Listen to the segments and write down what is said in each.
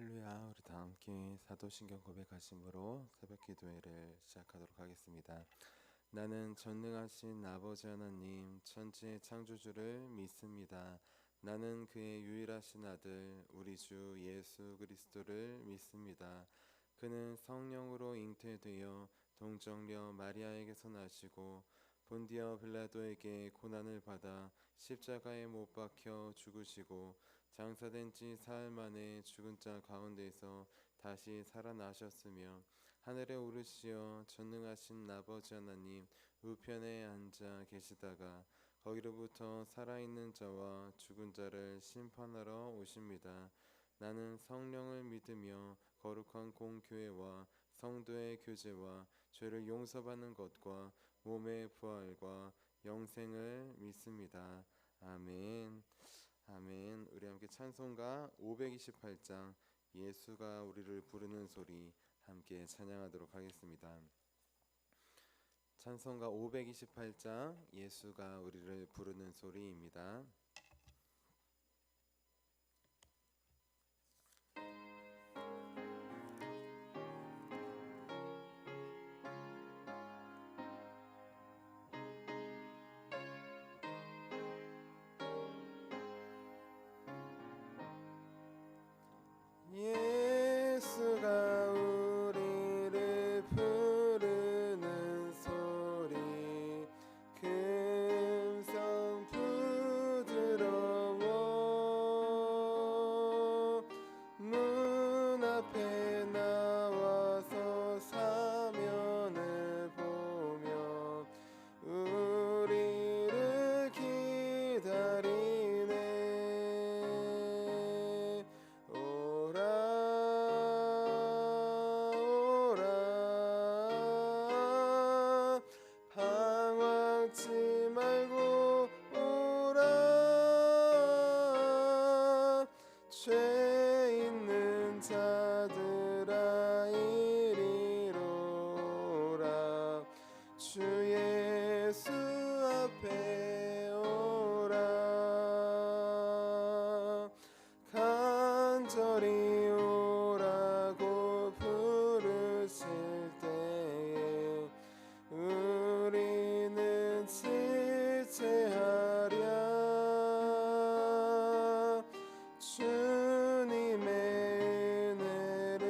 할렐루야. 우리 다 함께 사도신경 고백하심으로 새벽 기도회를 시작하도록 하겠습니다. 나는 전능하신 아버지 하나님 천지의 창조주를 믿습니다. 나는 그의 유일하신 아들 우리 주 예수 그리스도를 믿습니다. 그는 성령으로 잉태되어 동정녀 마리아에게서 나시고 본디어 빌라도에게 고난을 받아 십자가에 못 박혀 죽으시고 장사된 지 사흘 만에 죽은 자 가운데서 다시 살아나셨으며 하늘에 오르시어 전능하신 아버지 하나님 우편에 앉아 계시다가 거기로부터 살아있는 자와 죽은 자를 심판하러 오십니다. 나는 성령을 믿으며 거룩한 공교회와 성도의 교제와 죄를 용서받는 것과 몸의 부활과 영생을 믿습니다. 아멘. 아멘. 우리 함께 찬송가 528장 예수가 우리를 부르는 소리 함께 찬양하도록 하겠습니다. 찬송가 528장 예수가 우리를 부르는 소리입니다. 예수가 우리를 부르는 소리 금성 부드러워 문 앞에 나와서 사면을 보며 우리를 기다리네. 방황치 말고 오라. 죄 있는 자들아 이리로 오라. 주 예수 앞에 오라. 간절히 오라고 부르실 때에 우리는 지체하랴. 주님의 은혜를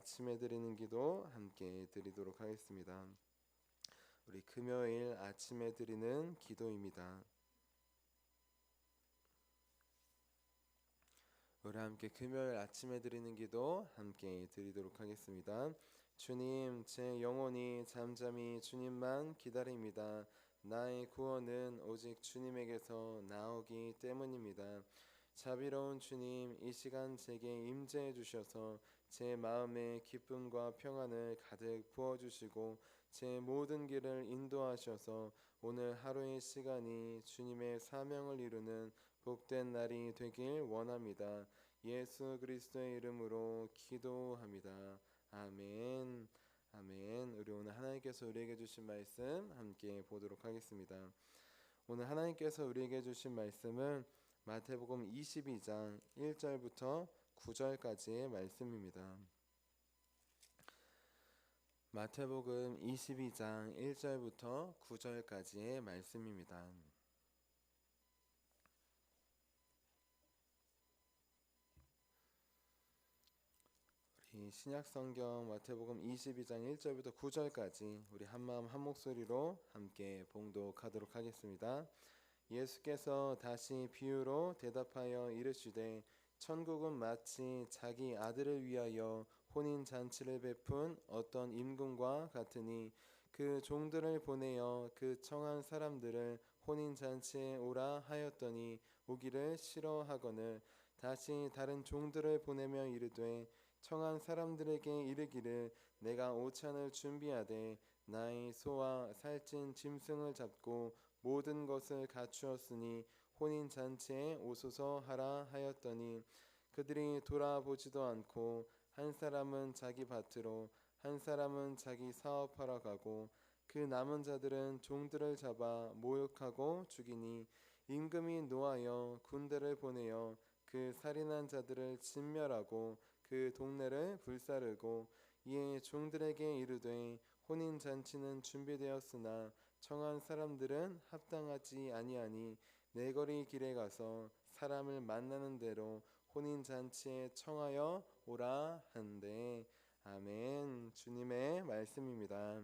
아침에 드리는 기도 함께 드리도록 하겠습니다. 우리 금요일 아침에 드리는 기도입니다. 우리 함께 금요일 아침에 드리는 기도 함께 드리도록 하겠습니다. 주님, 제 영혼이 잠잠히 주님만 기다립니다. 나의 구원은 오직 주님에게서 나오기 때문입니다. 자비로운 주님, 이 시간 제게 임재해 주셔서 제 마음에 기쁨과 평안을 가득 부어주시고 제 모든 길을 인도하셔서 오늘 하루의 시간이 주님의 사명을 이루는 복된 날이 되길 원합니다. 예수 그리스도의 이름으로 기도합니다. 아멘. 아멘. 우리 오늘 하나님께서 우리에게 주신 말씀 함께 보도록 하겠습니다. 오늘 하나님께서 우리에게 주신 말씀은 마태복음 22장 1절부터 9절까지의 말씀입니다. 마태복음 22장 1절부터 9절까지의 말씀입니다. 우리 신약성경 마태복음 22장 1절부터 9절까지 우리 한마음 한목소리로 함께 봉독하도록 하겠습니다. 예수께서 다시 비유로 대답하여 이르시되 천국은 마치 자기 아들을 위하여 혼인잔치를 베푼 어떤 임금과 같으니 그 종들을 보내어 그 청한 사람들을 혼인잔치에 오라 하였더니 오기를 싫어하거늘 다시 다른 종들을 보내며 이르되 청한 사람들에게 이르기를 내가 오찬을 준비하되 나의 소와 살찐 짐승을 잡고 모든 것을 갖추었으니 혼인잔치에 오소서 하라 하였더니 그들이 돌아보지도 않고 한 사람은 자기 밭으로 한 사람은 자기 사업하러 가고 그 남은 자들은 종들을 잡아 모욕하고 죽이니 임금이 노하여 군대를 보내어 그 살인한 자들을 진멸하고 그 동네를 불사르고 이에 종들에게 이르되 혼인잔치는 준비되었으나 청한 사람들은 합당하지 아니하니 내거리 길에 가서 사람을 만나는 대로 혼인잔치에 청하여 오라 한대. 아멘. 주님의 말씀입니다.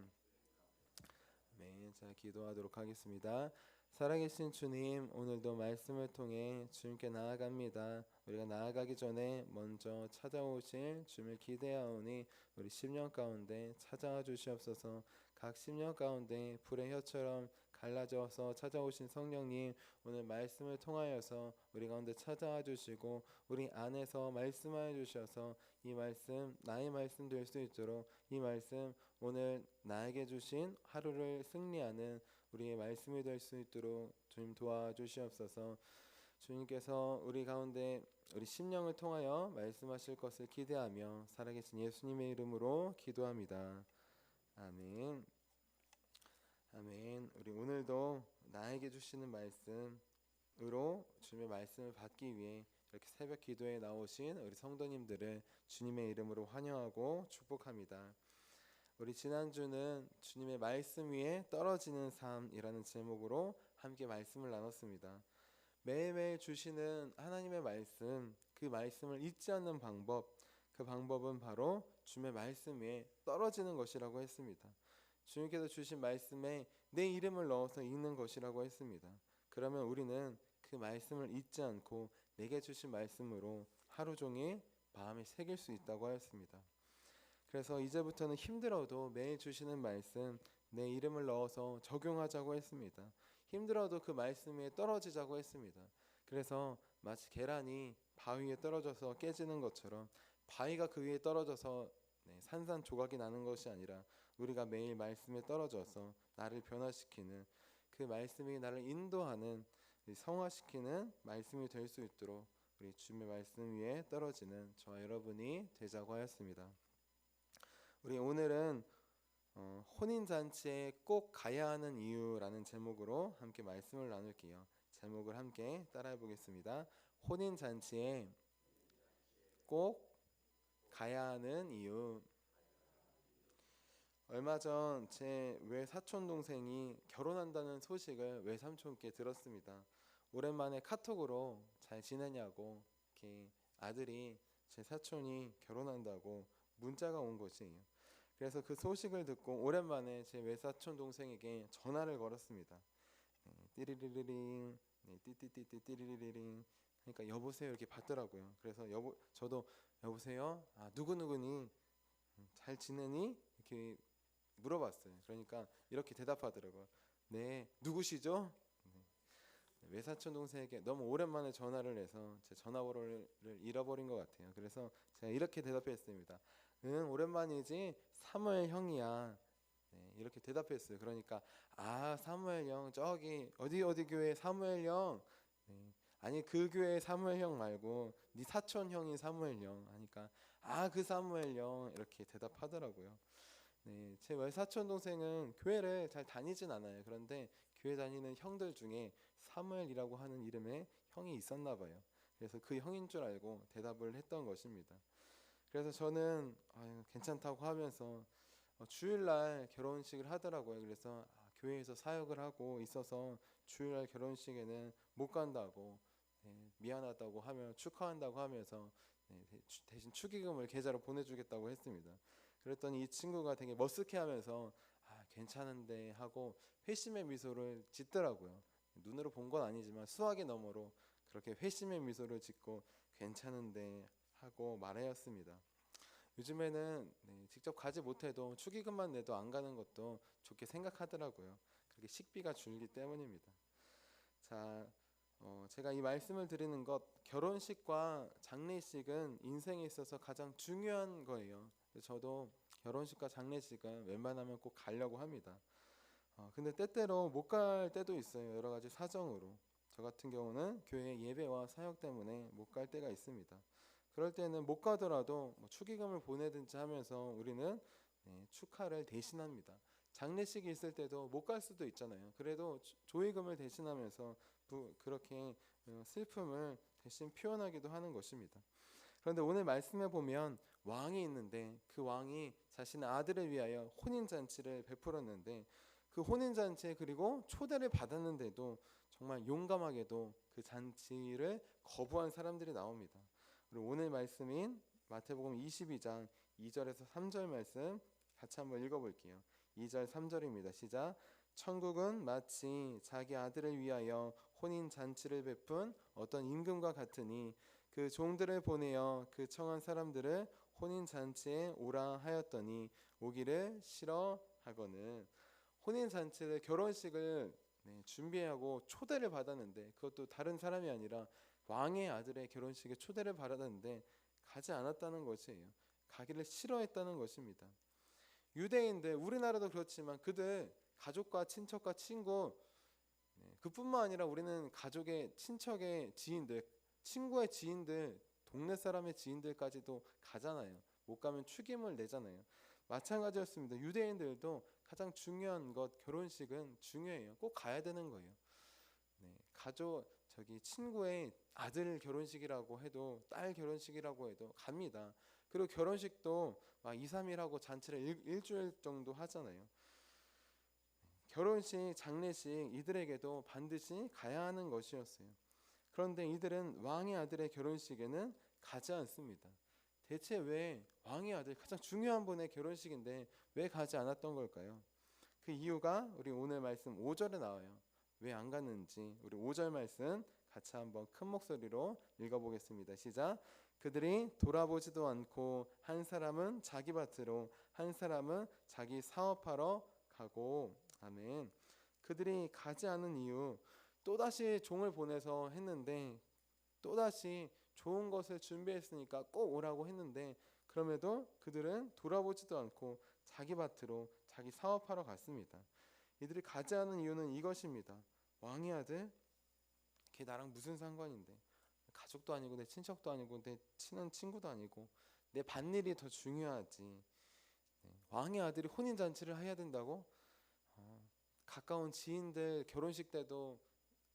아멘. 자, 기도하도록 하겠습니다. 살아계신 주님, 오늘도 말씀을 통해 주님께 나아갑니다. 우리가 나아가기 전에 먼저 찾아오실 주님을 기대하오니 우리 심령 가운데 찾아와 주시옵소서. 각 심령 가운데 불의 혀처럼 갈라져서 찾아오신 성령님, 오늘 말씀을 통하여서 우리 가운데 찾아와 주시고 우리 안에서 말씀하여 주셔서 이 말씀 나의 말씀 될 수 있도록 이 말씀 오늘 나에게 주신 하루를 승리하는 우리의 말씀이 될 수 있도록 주님 도와주시옵소서. 주님께서 우리 가운데 우리 심령을 통하여 말씀하실 것을 기대하며 살아계신 예수님의 이름으로 기도합니다. 아멘. 아멘. 우리 오늘도 나에게 주시는 말씀으로 주님의 말씀을 받기 위해 이렇게 새벽 기도에 나오신 우리 성도님들을 주님의 이름으로 환영하고 축복합니다. 우리 지난주는 주님의 말씀 위에 떨어지는 삶이라는 제목으로 함께 말씀을 나눴습니다. 매일매일 주시는 하나님의 말씀, 그 말씀을 잊지 않는 방법, 그 방법은 바로 주님의 말씀 위에 떨어지는 것이라고 했습니다. 주님께서 주신 말씀에 내 이름을 넣어서 읽는 것이라고 했습니다. 그러면 우리는 그 말씀을 잊지 않고 내게 주신 말씀으로 하루 종일 마음에 새길 수 있다고 하였습니다. 그래서 이제부터는 힘들어도 매일 주시는 말씀 내 이름을 넣어서 적용하자고 했습니다. 힘들어도 그 말씀 위에 떨어지자고 했습니다. 그래서 마치 계란이 바위 위에 떨어져서 깨지는 것처럼 바위가 그 위에 떨어져서 산산조각이 나는 것이 아니라 우리가 매일 말씀에 떨어져서 나를 변화시키는 그 말씀이 나를 인도하는 성화시키는 말씀이 될 수 있도록 우리 주님의 말씀 위에 떨어지는 저와 여러분이 되자고 하였습니다. 우리 오늘은 혼인잔치에 꼭 가야 하는 이유라는 제목으로 함께 말씀을 나눌게요. 제목을 함께 따라해 보겠습니다. 혼인잔치에 꼭 가야 하는 이유. 얼마 전 제 외사촌 동생이 결혼한다는 소식을 외삼촌께 들었습니다. 오랜만에 카톡으로 잘 지내냐고 이렇게 아들이 제 사촌이 결혼한다고 문자가 온 것이에요. 그래서 그 소식을 듣고 오랜만에 제 외사촌 동생에게 전화를 걸었습니다. 네, 띠리리리링, 네, 띠띠띠띠 띠리리리링. 그러니까 여보세요 이렇게 받더라고요. 그래서 저도 여보세요. 아 누구누구니 잘 지내니? 이렇게 물어봤어요. 그러니까 이렇게 대답하더라고요. 네, 누구시죠? 네, 외사촌 동생에게 너무 오랜만에 전화를 해서 제 전화번호를 잃어버린 것 같아요. 그래서 제가 이렇게 대답했습니다. 응, 오랜만이지. 사무엘 형이야. 네, 이렇게 대답했어요. 그러니까 아 사무엘 형 저기 어디 교회 사무엘 형. 네, 아니 그 교회 사무엘 형 말고 네 사촌 형이 사무엘 형 하니까 아 그 사무엘 형 이렇게 대답하더라고요. 네, 제 외사촌 동생은 교회를 잘 다니진 않아요. 그런데 교회 다니는 형들 중에 사무엘이라고 하는 이름의 형이 있었나 봐요. 그래서 그 형인 줄 알고 대답을 했던 것입니다. 그래서 저는 아유, 괜찮다고 하면서 주일날 결혼식을 하더라고요. 그래서 교회에서 사역을 하고 있어서 주일날 결혼식에는 못 간다고 네, 미안하다고 하며 축하한다고 하면서 네, 대신 축의금을 계좌로 보내주겠다고 했습니다. 그랬더니 이 친구가 되게 머쓱해하면서 아 괜찮은데 하고 회심의 미소를 짓더라고요. 눈으로 본 건 아니지만 수학의 너머로 그렇게 회심의 미소를 짓고 괜찮은데 하고 말하였습니다. 요즘에는 네, 직접 가지 못해도 축의금만 내도 안 가는 것도 좋게 생각하더라고요. 그렇게 식비가 줄기 때문입니다. 자, 제가 이 말씀을 드리는 것 결혼식과 장례식은 인생에 있어서 가장 중요한 거예요. 저도 결혼식과 장례식은 웬만하면 꼭 가려고 합니다. 근데 때때로 못 갈 때도 있어요. 여러 가지 사정으로. 저 같은 경우는 교회 예배와 사역 때문에 못 갈 때가 있습니다. 그럴 때는 못 가더라도 뭐 축의금을 보내든지 하면서 우리는 네, 축하를 대신합니다. 장례식이 있을 때도 못 갈 수도 있잖아요. 그래도 조의금을 대신하면서 그렇게 슬픔을 대신 표현하기도 하는 것입니다. 그런데 오늘 말씀에 보면 왕이 있는데 그 왕이 자신의 아들을 위하여 혼인잔치를 베풀었는데 그 혼인잔치에 그리고 초대를 받았는데도 정말 용감하게도 그 잔치를 거부한 사람들이 나옵니다. 그리고 오늘 말씀인 마태복음 22장 2절에서 3절 말씀 같이 한번 읽어볼게요. 2절 3절입니다. 시작. 천국은 마치 자기 아들을 위하여 혼인잔치를 베푼 어떤 임금과 같으니 그 종들을 보내어 그 청한 사람들을 혼인잔치에 오라 하였더니 오기를 싫어하거늘. 혼인잔치를 결혼식을 네, 준비하고 초대를 받았는데 그것도 다른 사람이 아니라 왕의 아들의 결혼식에 초대를 받았는데 가지 않았다는 것이에요. 가기를 싫어했다는 것입니다. 유대인들 우리나라도 그렇지만 그들 가족과 친척과 친구 네, 그뿐만 아니라 우리는 가족의 친척의 지인들 친구의 지인들 동네 사람의 지인들까지도 가잖아요. 못 가면 축임을 내잖아요. 마찬가지였습니다. 유대인들도 가장 중요한 것 결혼식은 중요해요. 꼭 가야 되는 거예요. 네, 친구의 아들 결혼식이라고 해도 딸 결혼식이라고 해도 갑니다. 그리고 결혼식도 막 2, 3일 하고 잔치를 일주일 정도 하잖아요. 결혼식, 장례식 이들에게도 반드시 가야 하는 것이었어요. 그런데 이들은 왕의 아들의 결혼식에는 가지 않습니다. 대체 왜 왕의 아들 가장 중요한 분의 결혼식인데 왜 가지 않았던 걸까요? 그 이유가 우리 오늘 말씀 5절에 나와요. 왜 안 갔는지 우리 5절 말씀 같이 한번 큰 목소리로 읽어보겠습니다. 시작. 그들이 돌아보지도 않고 한 사람은 자기 밭으로 한 사람은 자기 사업하러 가고 아멘. 그들이 가지 않은 이유 또다시 종을 보내서 했는데 또다시 좋은 것을 준비했으니까 꼭 오라고 했는데 그럼에도 그들은 돌아보지도 않고 자기 밭으로 자기 사업하러 갔습니다. 이들이 가지 않은 이유는 이것입니다. 왕의 아들? 걔 나랑 무슨 상관인데 가족도 아니고 내 친척도 아니고 내 친한 친구도 아니고 내 밭일이 더 중요하지. 왕의 아들이 혼인잔치를 해야 된다고? 가까운 지인들 결혼식 때도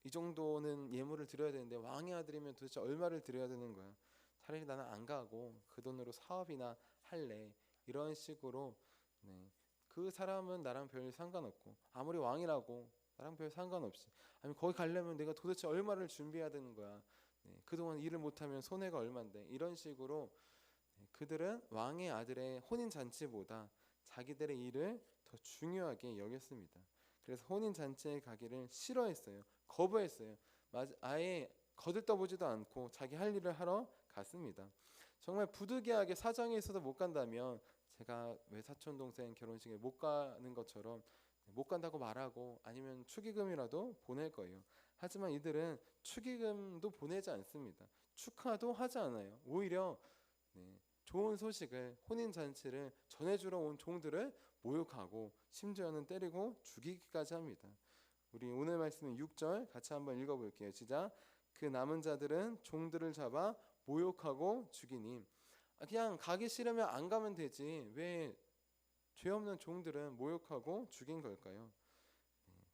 이 정도는 예물을 드려야 되는데 왕의 아들이면 도대체 얼마를 드려야 되는 거야. 차라리 나는 안 가고 그 돈으로 사업이나 할래. 이런 식으로 네. 그 사람은 나랑 별 상관없고 아무리 왕이라고 나랑 별 상관없이 아니 거기 가려면 내가 도대체 얼마를 준비해야 되는 거야. 네. 그동안 일을 못하면 손해가 얼만데 이런 식으로 그들은 왕의 아들의 혼인 잔치보다 자기들의 일을 더 중요하게 여겼습니다. 그래서 혼인 잔치에 가기를 싫어했어요. 거부했어요. 아예 거들떠보지도 않고 자기 할 일을 하러 갔습니다. 정말 부득이하게 사정이 있어서 못 간다면 제가 외사촌 동생 결혼식에 못 가는 것처럼 못 간다고 말하고 아니면 축의금이라도 보낼 거예요. 하지만 이들은 축의금도 보내지 않습니다. 축하도 하지 않아요. 오히려 좋은 소식을 혼인 잔치를 전해주러 온 종들을 모욕하고 심지어는 때리고 죽이기까지 합니다. 우리 오늘 말씀은 6절 같이 한번 읽어볼게요. 시작. 그 남은 자들은 종들을 잡아 모욕하고 죽이니. 그냥 가기 싫으면 안 가면 되지 왜 죄 없는 종들은 모욕하고 죽인 걸까요?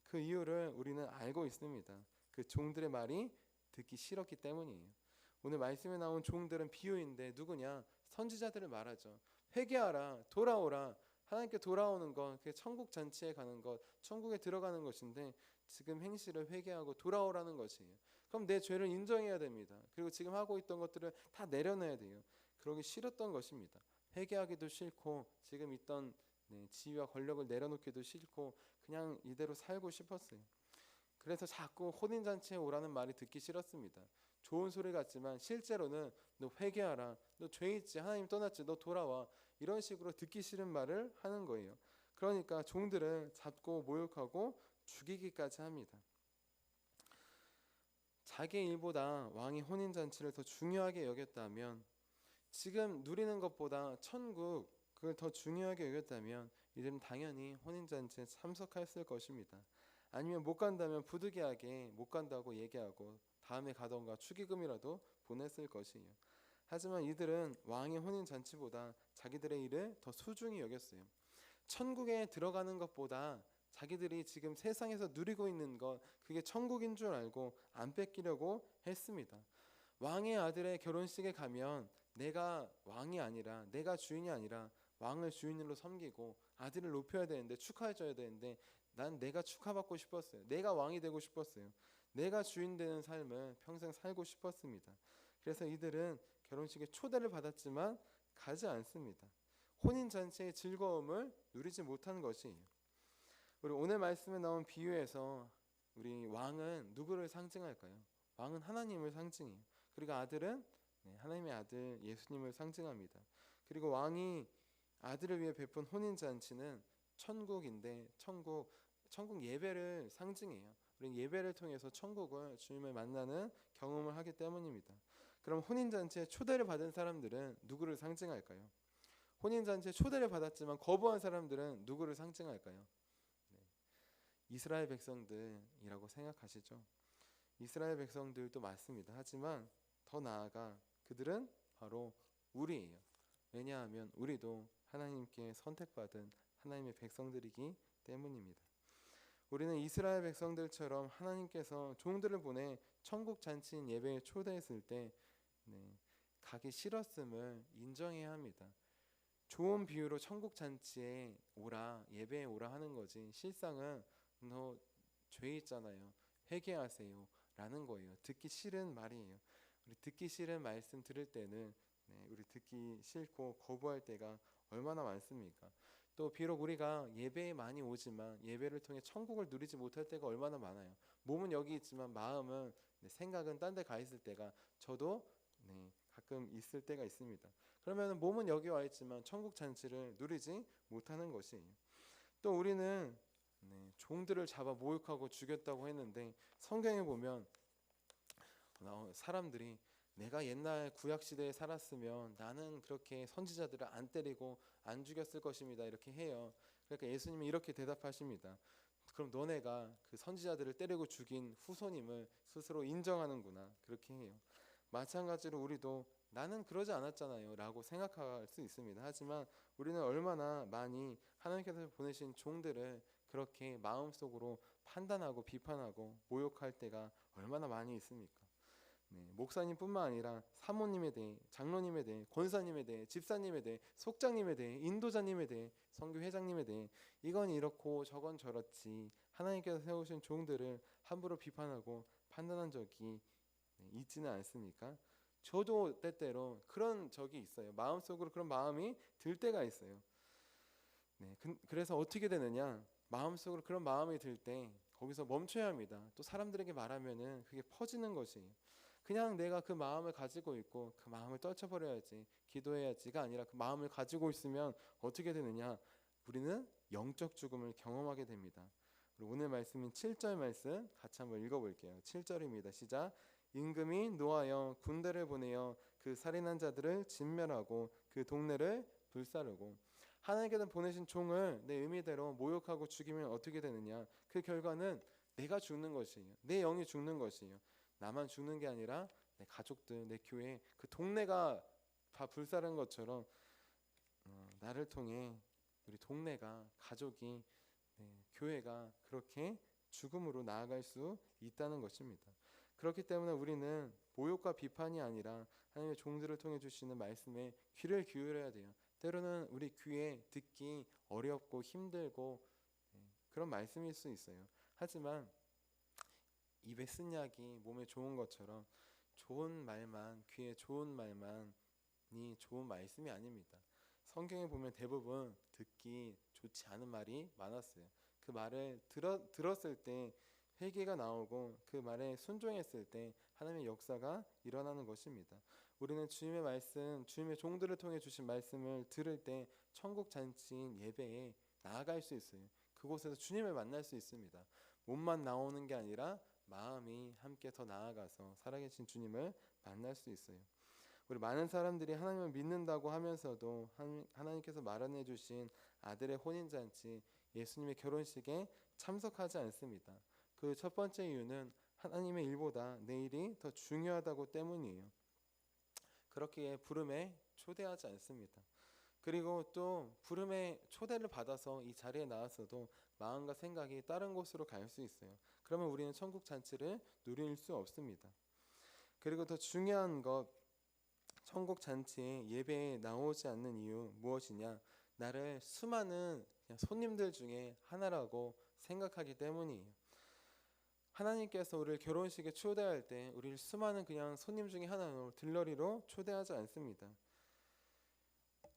그 이유를 우리는 알고 있습니다. 그 종들의 말이 듣기 싫었기 때문이에요. 오늘 말씀에 나온 종들은 비유인데 누구냐? 선지자들을 말하죠. 회개하라, 돌아오라. 하나님께 돌아오는 것, 그게 천국 잔치에 가는 것, 천국에 들어가는 것인데 지금 행실을 회개하고 돌아오라는 것이에요. 그럼 내 죄를 인정해야 됩니다. 그리고 지금 하고 있던 것들을 다 내려놔야 돼요. 그러기 싫었던 것입니다. 회개하기도 싫고 지금 있던 지위와 권력을 내려놓기도 싫고 그냥 이대로 살고 싶었어요. 그래서 자꾸 혼인잔치에 오라는 말이 듣기 싫었습니다. 좋은 소리 같지만 실제로는 너 회개하라, 너 죄 있지, 하나님 떠났지, 너 돌아와, 이런 식으로 듣기 싫은 말을 하는 거예요. 그러니까 종들을 잡고 모욕하고 죽이기까지 합니다. 자기의 일보다 왕이 혼인잔치를 더 중요하게 여겼다면, 지금 누리는 것보다 천국 그걸 더 중요하게 여겼다면 이들은 당연히 혼인잔치에 참석했을 것입니다. 아니면 못 간다면 부득이하게 못 간다고 얘기하고 다음에 가던가 축의금이라도 보냈을 것이에요. 하지만 이들은 왕의 혼인잔치보다 자기들의 일을 더 소중히 여겼어요. 천국에 들어가는 것보다 자기들이 지금 세상에서 누리고 있는 것, 그게 천국인 줄 알고 안 뺏기려고 했습니다. 왕의 아들의 결혼식에 가면 내가 왕이 아니라, 내가 주인이 아니라 왕을 주인으로 섬기고 아들을 높여야 되는데, 축하해줘야 되는데 난 내가 축하받고 싶었어요. 내가 왕이 되고 싶었어요. 내가 주인 되는 삶을 평생 살고 싶었습니다. 그래서 이들은 결혼식에 초대를 받았지만 가지 않습니다. 혼인잔치의 즐거움을 누리지 못한 것이에요. 우리 오늘 말씀에 나온 비유에서 우리 왕은 누구를 상징할까요? 왕은 하나님을 상징해요. 그리고 아들은 하나님의 아들 예수님을 상징합니다. 그리고 왕이 아들을 위해 베푼 혼인잔치는 천국인데 천국 예배를 상징해요. 우리는 예배를 통해서 천국을 주님을 만나는 경험을 하기 때문입니다. 그럼 혼인잔치에 초대를 받은 사람들은 누구를 상징할까요? 혼인잔치에 초대를 받았지만 거부한 사람들은 누구를 상징할까요? 이스라엘 백성들이라고 생각하시죠? 이스라엘 백성들도 맞습니다. 하지만 더 나아가 그들은 바로 우리예요. 왜냐하면 우리도 하나님께 선택받은 하나님의 백성들이기 때문입니다. 우리는 이스라엘 백성들처럼 하나님께서 종들을 보내 천국 잔치인 예배에 초대했을 때 가기 싫었음을 인정해야 합니다. 좋은 비유로 천국 잔치에 오라, 예배에 오라 하는 거지 실상은 너 죄 있잖아요, 회개하세요 라는 거예요. 듣기 싫은 말이에요. 우리 듣기 싫은 말씀 들을 때는 우리 듣기 싫고 거부할 때가 얼마나 많습니까? 또 비록 우리가 예배에 많이 오지만 예배를 통해 천국을 누리지 못할 때가 얼마나 많아요. 몸은 여기 있지만 마음은 생각은 딴 데 가 있을 때가 저도 가끔 있을 때가 있습니다. 그러면 몸은 여기 와 있지만 천국 잔치를 누리지 못하는 것이에요. 또 우리는 종들을 잡아 모욕하고 죽였다고 했는데 성경에 보면 사람들이 내가 옛날 구약시대에 살았으면 나는 그렇게 선지자들을 안 때리고 안 죽였을 것입니다 이렇게 해요. 그러니까 예수님이 이렇게 대답하십니다. 그럼 너네가 그 선지자들을 때리고 죽인 후손임을 스스로 인정하는구나 그렇게 해요. 마찬가지로 우리도 나는 그러지 않았잖아요 라고 생각할 수 있습니다. 하지만 우리는 얼마나 많이 하나님께서 보내신 종들을 그렇게 마음속으로 판단하고 비판하고 모욕할 때가 얼마나 많이 있습니까? 목사님뿐만 아니라 사모님에 대해, 장로님에 대해, 권사님에 대해, 집사님에 대해, 속장님에 대해, 인도자님에 대해, 선교 회장님에 대해 이건 이렇고 저건 저렇지 하나님께서 세우신 종들을 함부로 비판하고 판단한 적이 있지는 않습니까? 저도 때때로 그런 적이 있어요. 마음속으로 그런 마음이 들 때가 있어요. 네, 그래서 어떻게 되느냐? 마음속으로 그런 마음이 들 때 거기서 멈춰야 합니다. 또 사람들에게 말하면은 그게 퍼지는 것이에요. 그냥 내가 그 마음을 가지고 있고 그 마음을 떨쳐버려야지, 기도해야지가 아니라 그 마음을 가지고 있으면 어떻게 되느냐? 우리는 영적 죽음을 경험하게 됩니다. 그리고 오늘 말씀인 7절 말씀 같이 한번 읽어볼게요. 7절입니다. 시작. 임금이 노하여 군대를 보내어 그 살인한 자들을 진멸하고 그 동네를 불사르고. 하나님께서 보내신 종을 내 의미대로 모욕하고 죽이면 어떻게 되느냐? 그 결과는 내가 죽는 것이에요. 내 영이 죽는 것이에요. 나만 죽는 게 아니라 내 가족들, 내 교회, 그 동네가 다 불사른 것처럼 나를 통해 우리 동네가, 가족이, 교회가 그렇게 죽음으로 나아갈 수 있다는 것입니다. 그렇기 때문에 우리는 모욕과 비판이 아니라 하나님의 종들을 통해 주시는 말씀에 귀를 기울여야 돼요. 때로는 우리 귀에 듣기 어렵고 힘들고 그런 말씀일 수 있어요. 하지만 입에 쓴 약이 몸에 좋은 것처럼 좋은 말만, 귀에 좋은 말만이 좋은 말씀이 아닙니다. 성경에 보면 대부분 듣기 좋지 않은 말이 많았어요. 그 말을 들었을 때 회개가 나오고 그 말에 순종했을 때 하나님의 역사가 일어나는 것입니다. 우리는 주님의 말씀, 주님의 종들을 통해 주신 말씀을 들을 때 천국 잔치인 예배에 나아갈 수 있어요. 그곳에서 주님을 만날 수 있습니다. 몸만 나오는 게 아니라 마음이 함께 더 나아가서 살아계신 주님을 만날 수 있어요. 우리 많은 사람들이 하나님을 믿는다고 하면서도 하나님께서 마련해 주신 아들의 혼인잔치, 예수님의 결혼식에 참석하지 않습니다. 그 첫 번째 이유는 하나님의 일보다 내 일이 더 중요하다고 때문이에요. 그렇기에 부름에 초대하지 않습니다. 그리고 또 부름의 초대를 받아서 이 자리에 나왔어도 마음과 생각이 다른 곳으로 갈 수 있어요. 그러면 우리는 천국 잔치를 누릴 수 없습니다. 그리고 더 중요한 것, 천국 잔치에 예배에 나오지 않는 이유 무엇이냐? 나를 수많은 그냥 손님들 중에 하나라고 생각하기 때문이에요. 하나님께서 우리를 결혼식에 초대할 때 우리를 수많은 그냥 손님 중에 하나로 들러리로 초대하지 않습니다.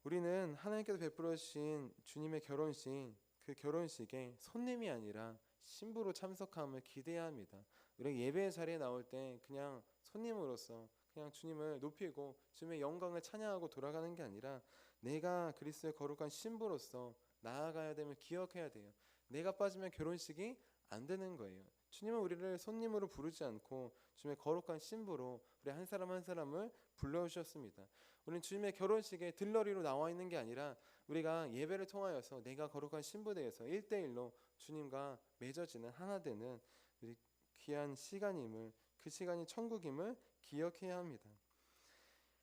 우리는 하나님께서 베풀어 주신 주님의 결혼식, 그 결혼식에 손님이 아니라 신부로 참석함을 기대해야 합니다. 우리가 예배의 자리에 나올 때 그냥 손님으로서 그냥 주님을 높이고 주님의 영광을 찬양하고 돌아가는 게 아니라 내가 그리스도의 거룩한 신부로서 나아가야 됨을 기억해야 돼요. 내가 빠지면 결혼식이 안 되는 거예요. 주님은 우리를 손님으로 부르지 않고 주님의 거룩한 신부로 우리 한 사람 한 사람을 불러주셨습니다. 우리는 주님의 결혼식에 들러리로 나와 있는 게 아니라 우리가 예배를 통하여서 내가 거룩한 신부되어서 1대1로 주님과 맺어지는 하나 되는 우리 귀한 시간임을, 그 시간이 천국임을 기억해야 합니다.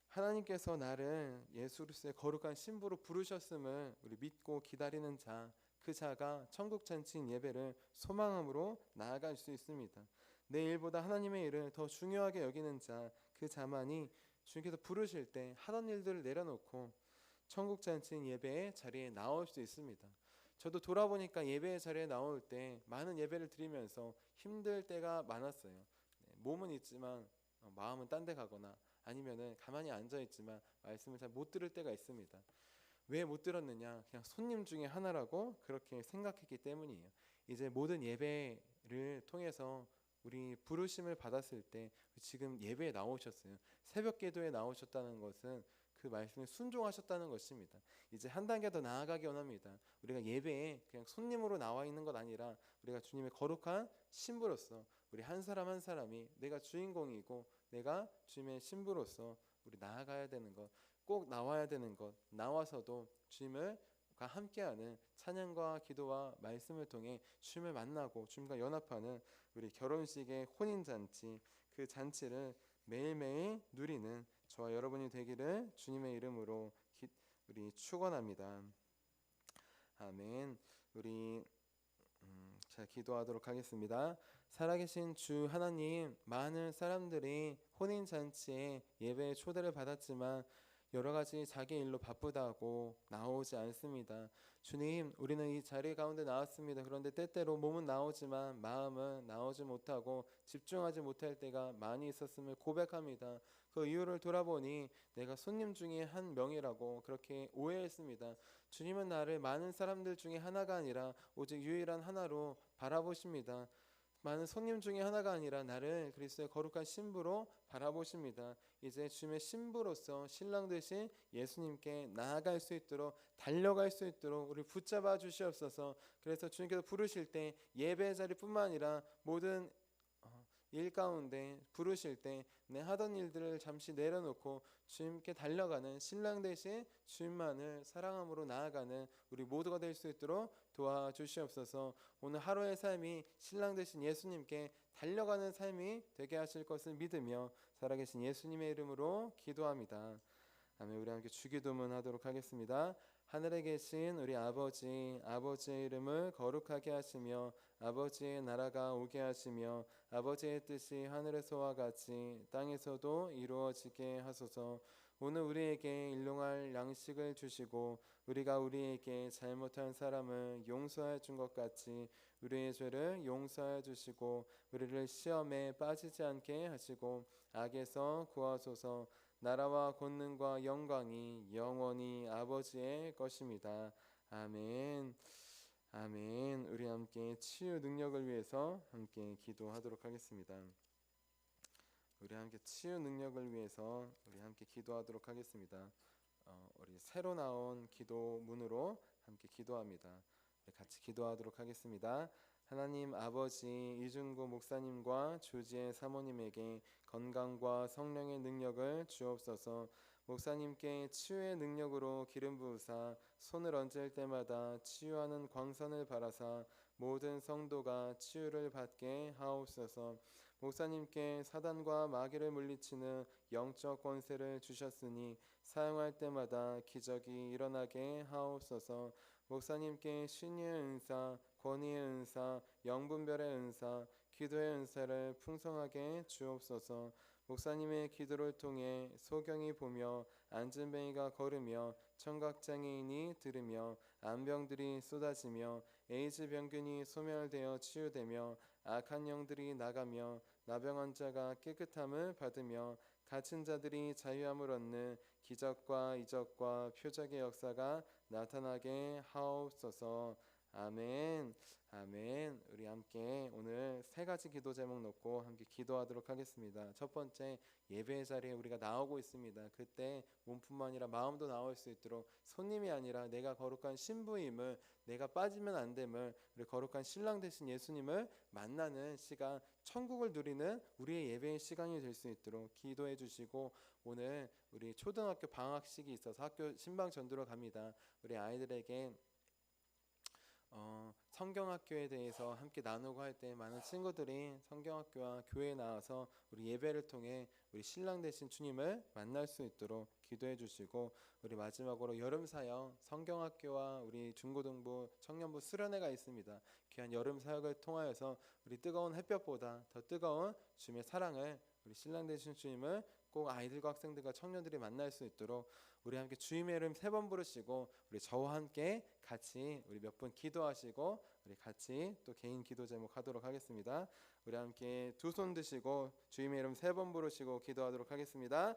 하나님께서 나를 예수 그리스도의 거룩한 신부로 부르셨음을 우리 믿고 기다리는 자, 그 자가 천국 잔치인 예배를 소망함으로 나아갈 수 있습니다. 내 일보다 하나님의 일을 더 중요하게 여기는 자, 그 자만이 주님께서 부르실 때 하던 일들을 내려놓고 천국 잔치인 예배의 자리에 나올 수 있습니다. 저도 돌아보니까 예배의 자리에 나올 때 많은 예배를 드리면서 힘들 때가 많았어요. 몸은 있지만 마음은 딴 데 가거나 아니면은 가만히 앉아 있지만 말씀을 잘 못 들을 때가 있습니다. 왜 못 들었느냐? 그냥 손님 중에 하나라고 그렇게 생각했기 때문이에요. 이제 모든 예배를 통해서 우리 부르심을 받았을 때 지금 예배에 나오셨어요. 새벽 기도에 나오셨다는 것은 그 말씀에 순종하셨다는 것입니다. 이제 한 단계 더 나아가기 원합니다. 우리가 예배에 그냥 손님으로 나와 있는 것 아니라 우리가 주님의 거룩한 신부로서 우리 한 사람 한 사람이 내가 주인공이고 내가 주님의 신부로서 우리 나아가야 되는 것, 꼭 나와야 되는 것, 나와서도 주님과 함께하는 찬양과 기도와 말씀을 통해 주님을 만나고 주님과 연합하는 우리 결혼식의 혼인잔치, 그 잔치를 매일매일 누리는 저와 여러분이 되기를 주님의 이름으로 우리 축원합니다. 아멘. 우리 자 기도하도록 하겠습니다. 살아계신 주 하나님, 많은 사람들이 혼인잔치에 예배의 초대를 받았지만 여러 가지 자기 일로 바쁘다고 나오지 않습니다. 주님, 우리는 이 자리 가운데 나왔습니다. 그런데 때때로 몸은 나오지만 마음은 나오지 못하고 집중하지 못할 때가 많이 있었음을 고백합니다. 그 이유를 돌아보니 내가 손님 중에 한 명이라고 그렇게 오해했습니다. 주님은 나를 많은 사람들 중에 하나가 아니라 오직 유일한 하나로 바라보십니다. 많은 손님 중에 하나가 아니라 나를 그리스도의 거룩한 신부로 바라보십니다. 이제 주님의 신부로서 신랑 되신 예수님께 나아갈 수 있도록, 달려갈 수 있도록 우리 붙잡아 주시옵소서. 그래서 주님께서 부르실 때 예배 자리뿐만 아니라 모든 일 가운데 부르실 때 내 하던 일들을 잠시 내려놓고 주님께 달려가는 신랑 되신 주님만을 사랑함으로 나아가는 우리 모두가 될 수 있도록 도와주시옵소서. 오늘 하루의 삶이 신랑 되신 예수님께 달려가는 삶이 되게 하실 것을 믿으며 살아계신 예수님의 이름으로 기도합니다. 아멘. 우리 함께 주기도문 하도록 하겠습니다. 하늘에 계신 우리 아버지, 아버지의 이름을 거룩하게 하시며 아버지의 나라가 오게 하시며 아버지의 뜻이 하늘에서와 같이 땅에서도 이루어지게 하소서. 오늘 우리에게 일용할 양식을 주시고 우리가 우리에게 잘못한 사람을 용서해 준 것 같이 우리의 죄를 용서해 주시고 우리를 시험에 빠지지 않게 하시고 악에서 구하소서. 나라와 권능과 영광이 영원히 아버지의 것입니다. 아멘. 아멘. 우리 함께 치유 능력을 위해서 함께 기도하도록 하겠습니다. 우리 함께 치유 능력을 위해서 우리 함께 기도하도록 하겠습니다. 우리 새로 나온 기도문으로 함께 기도합니다. 우리 같이 기도하도록 하겠습니다. 하나님 아버지, 이준구 목사님과 조지의 사모님에게 건강과 성령의 능력을 주옵소서. 목사님께 치유의 능력으로 기름 부으사 손을 얹을 때마다 치유하는 광선을 바라사 모든 성도가 치유를 받게 하옵소서. 목사님께 사단과 마귀를 물리치는 영적 권세를 주셨으니 사용할 때마다 기적이 일어나게 하옵소서. 목사님께 신유의 은사, 권위의 은사, 영분별의 은사, 기도의 은사를 풍성하게 주옵소서. 목사님의 기도를 통해 소경이 보며 안진뱅이가 걸으며 청각장애인이 들으며 암병들이 쏟아지며 에이즈 병균이 소멸되어 치유되며 악한 영들이 나가며 나병 자가 깨끗함을 받으며 갇힌 자들이 자유함을 얻는 기적과 이적과 표적의 역사가 나타나게 하옵소서. 아멘. 아멘. 우리 함께 오늘 세 가지 기도 제목 놓고 함께 기도하도록 하겠습니다. 첫 번째, 예배 자리에 우리가 나오고 있습니다. 그때 몸뿐만 아니라 마음도 나올 수 있도록 손님이 아니라 내가 거룩한 신부임을, 내가 빠지면 안 됨을, 우리 거룩한 신랑 되신 예수님을 만나는 시간, 천국을 누리는 우리의 예배의 시간이 될 수 있도록 기도해 주시고, 오늘 우리 초등학교 방학식이 있어서 학교 신방 전도로 갑니다. 우리 아이들에게 성경학교에 대해서 함께 나누고 할 때 많은 친구들이 성경학교와 교회에 나와서 우리 예배를 통해 우리 신랑 되신 주님을 만날 수 있도록 기도해 주시고, 우리 마지막으로 여름 사역 성경학교와 우리 중고등부 청년부 수련회가 있습니다. 귀한 여름 사역을 통하여서 우리 뜨거운 햇볕보다 더 뜨거운 주님의 사랑을, 우리 신랑 되신 주님을 꼭 아이들과 학생들과 청년들이 만날 수 있도록 우리 함께 주님의 이름 3번 부르시고 우리 저와 함께 같이 우리 몇 분 기도하시고 우리 같이 또 개인 기도 제목 하도록 하겠습니다. 우리 함께 두 손 드시고 주님의 이름 3번 부르시고 기도하도록 하겠습니다.